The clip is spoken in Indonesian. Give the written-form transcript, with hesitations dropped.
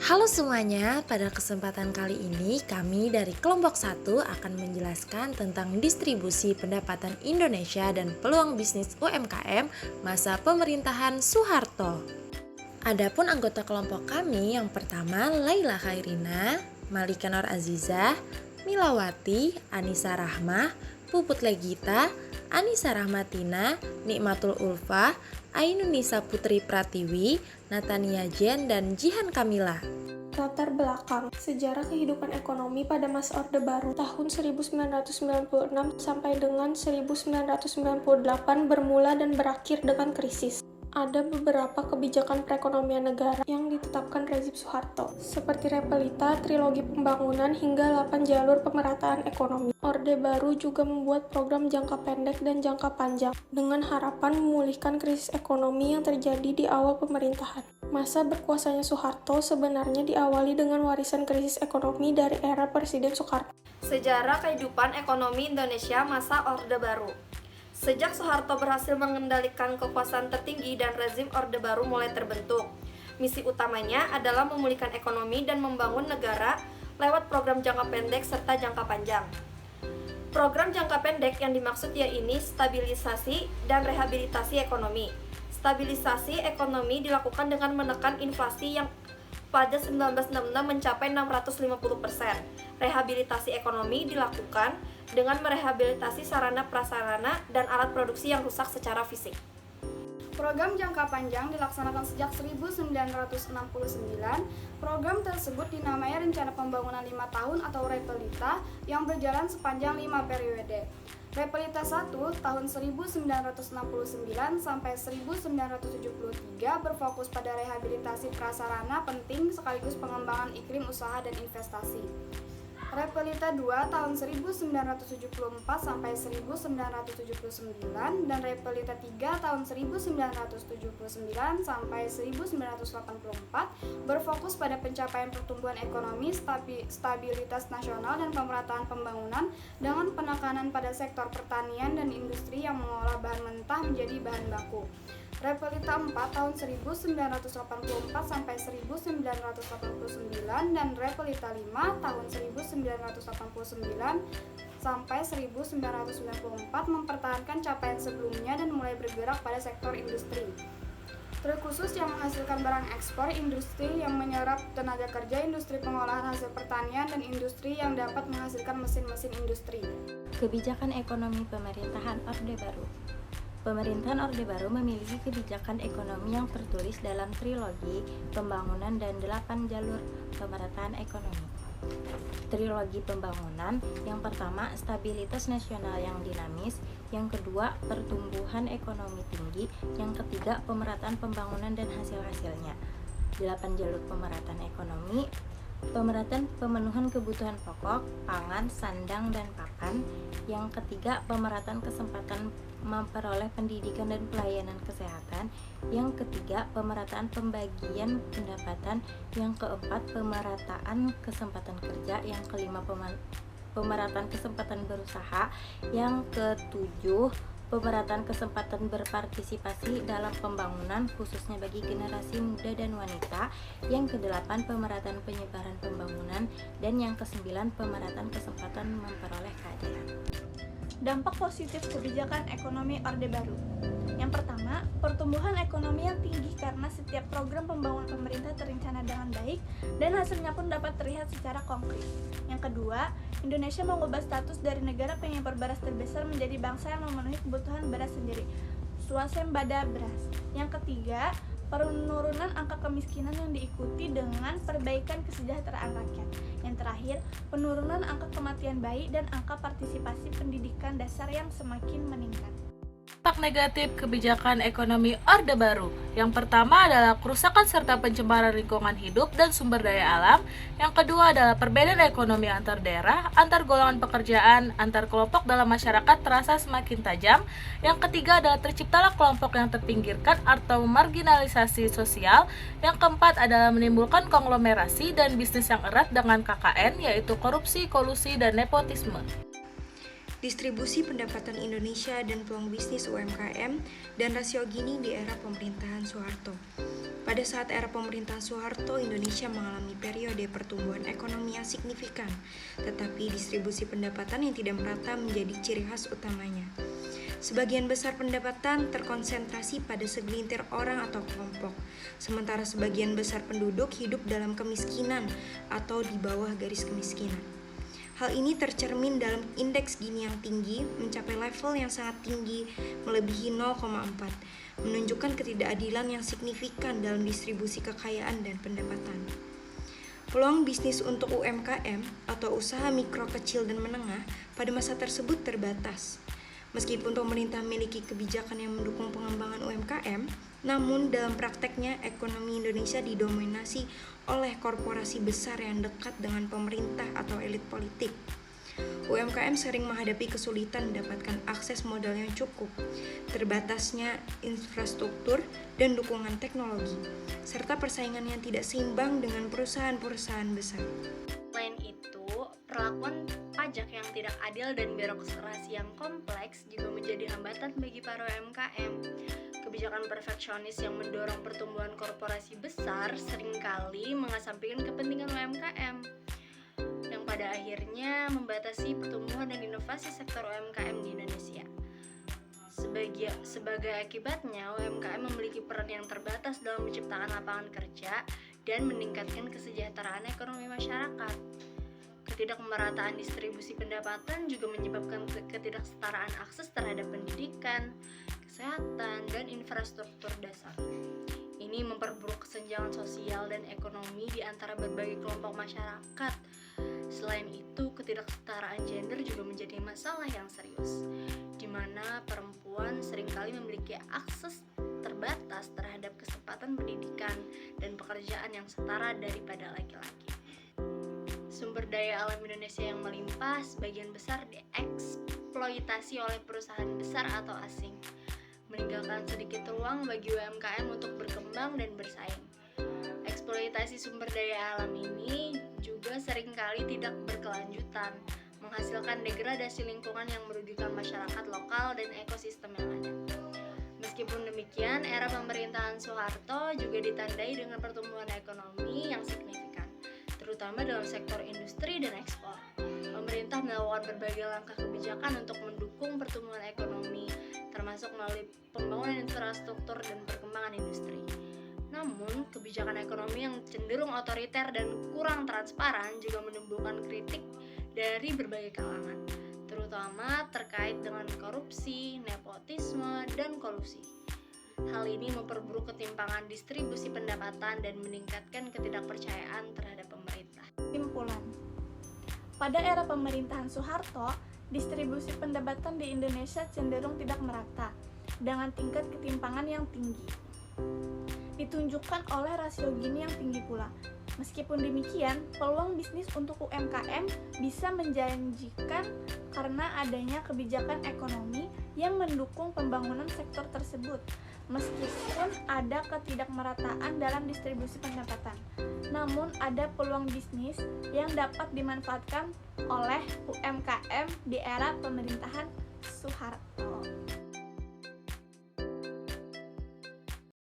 Halo semuanya, pada kesempatan kali ini kami dari kelompok 1 akan menjelaskan tentang distribusi pendapatan Indonesia dan peluang bisnis UMKM masa pemerintahan Soeharto. Adapun anggota kelompok kami yang pertama Laila Khairina, Malika Nur Azizah, Milawati, Anissa Rahmah, Puput Legita, Anissa Rahmatina, Nikmatul Ulfa, Ainunisa Putri Pratiwi, Natania Jen, dan Jihan Kamila. Latar belakang sejarah kehidupan ekonomi pada masa Orde Baru tahun 1996 sampai dengan 1998 bermula dan berakhir dengan krisis. Ada beberapa kebijakan perekonomian negara yang ditetapkan rezim Soeharto, seperti Repelita, Trilogi Pembangunan, hingga 8 jalur pemerataan ekonomi. Orde Baru juga membuat program jangka pendek dan jangka panjang, dengan harapan memulihkan krisis ekonomi yang terjadi di awal pemerintahan. Masa berkuasanya Soeharto sebenarnya diawali dengan warisan krisis ekonomi dari era Presiden Soekarno. Sejarah kehidupan ekonomi Indonesia masa Orde Baru. Sejak Soeharto berhasil mengendalikan kekuasaan tertinggi dan rezim Orde Baru mulai terbentuk, misi utamanya adalah memulihkan ekonomi dan membangun negara lewat program jangka pendek serta jangka panjang. Program jangka pendek yang dimaksud yaitu stabilisasi dan rehabilitasi ekonomi. Stabilisasi ekonomi dilakukan dengan menekan inflasi yang pada 1966 mencapai 650%. Rehabilitasi ekonomi dilakukan dengan merehabilitasi sarana-prasarana dan alat produksi yang rusak secara fisik. Program jangka panjang dilaksanakan sejak 1969. Program tersebut dinamai Rencana Pembangunan 5 Tahun atau Repelita yang berjalan sepanjang 5 periode. Repelita 1 tahun 1969 sampai 1973 berfokus pada rehabilitasi prasarana penting sekaligus pengembangan iklim usaha dan investasi. Repelita 2 tahun 1974 sampai 1979 dan Repelita 3 tahun 1979 sampai 1984 berfokus pada pencapaian pertumbuhan ekonomi, stabilitas nasional dan pemerataan pembangunan dengan penekanan pada sektor pertanian dan industri yang mengolah bahan mentah menjadi bahan baku. Repelita 4 tahun 1984 sampai 1989 dan Repelita 5 tahun 1989 sampai 1994 mempertahankan capaian sebelumnya dan mulai bergerak pada sektor industri. Terkhusus yang menghasilkan barang ekspor, industri yang menyerap tenaga kerja, industri pengolahan hasil pertanian, dan industri yang dapat menghasilkan mesin-mesin industri. Kebijakan ekonomi pemerintahan Orde Baru. Pemerintahan Orde Baru memiliki kebijakan ekonomi yang tertulis dalam Trilogi Pembangunan dan 8 jalur pemerataan ekonomi. Trilogi Pembangunan, yang pertama stabilitas nasional yang dinamis, yang kedua pertumbuhan ekonomi tinggi, yang ketiga pemerataan pembangunan dan hasil-hasilnya. 8 jalur pemerataan ekonomi: pemerataan pemenuhan kebutuhan pokok, pangan, sandang, dan pakan. Yang ketiga, pemerataan kesempatan memperoleh pendidikan dan pelayanan kesehatan. Yang ketiga, pemerataan pembagian pendapatan. Yang keempat, pemerataan kesempatan kerja. Yang kelima, pemerataan kesempatan berusaha. Yang ketujuh, pemerataan kesempatan berpartisipasi dalam pembangunan khususnya bagi generasi muda dan wanita. Yang kedelapan, pemerataan penyebaran pembangunan. Dan yang kesembilan, pemerataan kesempatan memperoleh keadilan. Dampak positif kebijakan ekonomi Orde Baru. Yang pertama, pertumbuhan ekonomi yang tinggi karena setiap program pembangunan pemerintah terencana dengan baik dan hasilnya pun dapat terlihat secara konkret. Yang kedua, Indonesia mengubah status dari negara pengimpor beras terbesar menjadi bangsa yang memenuhi kebutuhan beras sendiri, swasembada beras. Yang ketiga, penurunan angka kemiskinan yang diikuti dengan perbaikan kesejahteraan rakyat. Yang terakhir, penurunan angka kematian bayi dan angka partisipasi pendidikan dasar yang semakin meningkat. Dampak negatif kebijakan ekonomi Orde Baru. Yang pertama adalah kerusakan serta pencemaran lingkungan hidup dan sumber daya alam. Yang kedua adalah perbedaan ekonomi antar daerah, antar golongan pekerjaan, antar kelompok dalam masyarakat terasa semakin tajam. Yang ketiga adalah terciptalah kelompok yang terpinggirkan atau marginalisasi sosial. Yang keempat adalah menimbulkan konglomerasi dan bisnis yang erat dengan KKN, yaitu korupsi, kolusi, dan nepotisme. distribusi pendapatan Indonesia dan peluang bisnis UMKM, dan rasio Gini di era pemerintahan Soeharto. Pada saat era pemerintahan Soeharto, Indonesia mengalami periode pertumbuhan ekonomi yang signifikan, tetapi distribusi pendapatan yang tidak merata menjadi ciri khas utamanya. Sebagian besar pendapatan terkonsentrasi pada segelintir orang atau kelompok, sementara sebagian besar penduduk hidup dalam kemiskinan atau di bawah garis kemiskinan. Hal ini tercermin dalam indeks Gini yang tinggi, mencapai level yang sangat tinggi, melebihi 0,4, menunjukkan ketidakadilan yang signifikan dalam distribusi kekayaan dan pendapatan. Peluang bisnis untuk UMKM atau usaha mikro, kecil, dan menengah pada masa tersebut terbatas. Meskipun pemerintah memiliki kebijakan yang mendukung pengembangan UMKM, namun dalam prakteknya ekonomi Indonesia didominasi oleh korporasi besar yang dekat dengan pemerintah atau elit politik. UMKM sering menghadapi kesulitan mendapatkan akses modal yang cukup, terbatasnya infrastruktur dan dukungan teknologi, serta persaingan yang tidak seimbang dengan perusahaan-perusahaan besar. Selain itu, perlakuan pajak yang tidak adil dan birokrasi yang kompleks juga menjadi hambatan bagi para UMKM. Kebijakan perfeksionis yang mendorong pertumbuhan korporasi besar seringkali mengesampingkan kepentingan UMKM, yang pada akhirnya membatasi pertumbuhan dan inovasi sektor UMKM di Indonesia. Sebagai akibatnya, UMKM memiliki peran yang terbatas dalam menciptakan lapangan kerja dan meningkatkan kesejahteraan ekonomi masyarakat. Ketidakmerataan distribusi pendapatan juga menyebabkan ketidaksetaraan akses terhadap pendidikan, kesehatan, dan infrastruktur dasar. Ini memperburuk kesenjangan sosial dan ekonomi di antara berbagai kelompok masyarakat. Selain itu, ketidaksetaraan gender juga menjadi masalah yang serius, di mana perempuan seringkali memiliki akses terbatas terhadap kesempatan pendidikan dan pekerjaan yang setara daripada laki-laki. Sumber daya alam Indonesia yang melimpah sebagian besar dieksploitasi oleh perusahaan besar atau asing, meninggalkan sedikit ruang bagi UMKM untuk berkembang dan bersaing. Eksploitasi sumber daya alam ini juga seringkali tidak berkelanjutan, menghasilkan degradasi lingkungan yang merugikan masyarakat lokal dan ekosistem yang ada. Meskipun demikian, era pemerintahan Soeharto juga ditandai dengan pertumbuhan ekonomi yang signifikan, terutama dalam sektor industri dan ekspor. Pemerintah melakukan berbagai langkah kebijakan untuk mendukung pertumbuhan ekonomi, termasuk melalui pembangunan infrastruktur dan perkembangan industri. Namun, kebijakan ekonomi yang cenderung otoriter dan kurang transparan juga menimbulkan kritik dari berbagai kalangan, terutama terkait dengan korupsi, nepotisme, dan kolusi. Hal ini memperburuk ketimpangan distribusi pendapatan dan meningkatkan ketidakpercayaan terhadap pemerintah. Kesimpulan, pada era pemerintahan Soeharto, distribusi pendapatan di Indonesia cenderung tidak merata, dengan tingkat ketimpangan yang tinggi. Ditunjukkan oleh rasio Gini yang tinggi pula. Meskipun demikian, peluang bisnis untuk UMKM bisa menjanjikan karena adanya kebijakan ekonomi yang mendukung pembangunan sektor tersebut, meskipun ada ketidakmerataan dalam distribusi pendapatan. Namun, ada peluang bisnis yang dapat dimanfaatkan oleh UMKM di era pemerintahan Soeharto.